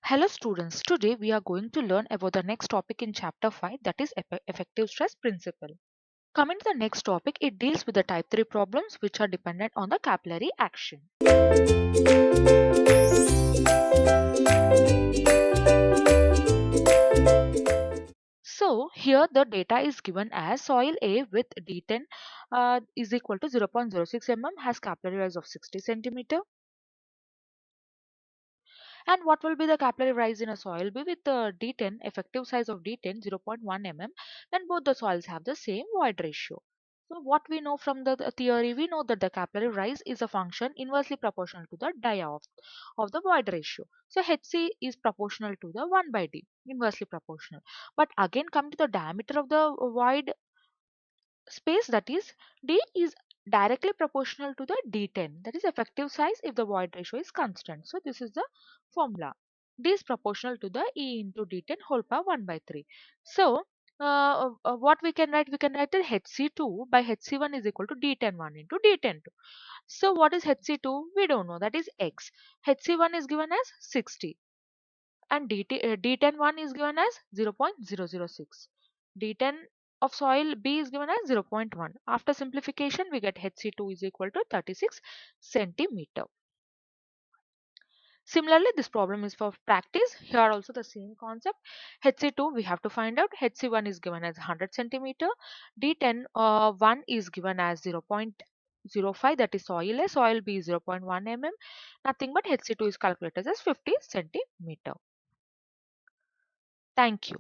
Hello students, today we are going to learn about the next topic in chapter 5, that is effective stress principle. Coming to the next topic, it deals with the type 3 problems which are dependent on the capillary action. So here the data is given as soil A with D10 is equal to 0.06 mm, has capillary rise of 60 centimeter. And what will be the capillary rise in a soil B with the D10 effective size of D10 0.1 mm? Then both the soils have the same void ratio. So what we know from the theory, we know that the capillary rise is a function inversely proportional to the dia of the void ratio. So Hc is proportional to the 1 by d, inversely proportional. But again come to the diameter of the void space, that is d is directly proportional to the d10, that is effective size if the void ratio is constant. So this is the formula. D is proportional to the E into d10 whole power 1 by 3. So what we can write? We can write that Hc2 by Hc1 is equal to d10 1 into d10 2. So what is Hc2? We don't know, that is x. Hc1 is given as 60 and d10 1 is given as 0.006. d10 of soil B is given as 0.1. After simplification, we get Hc2 is equal to 36 centimeter. Similarly, this problem is for practice. Here also the same concept. Hc2 we have to find out. Hc1 is given as 100 centimeter. D10 1 is given as 0.05, that is soil A. Soil B is 0.1 mm. Nothing but Hc2 is calculated as 50 centimeter. Thank you.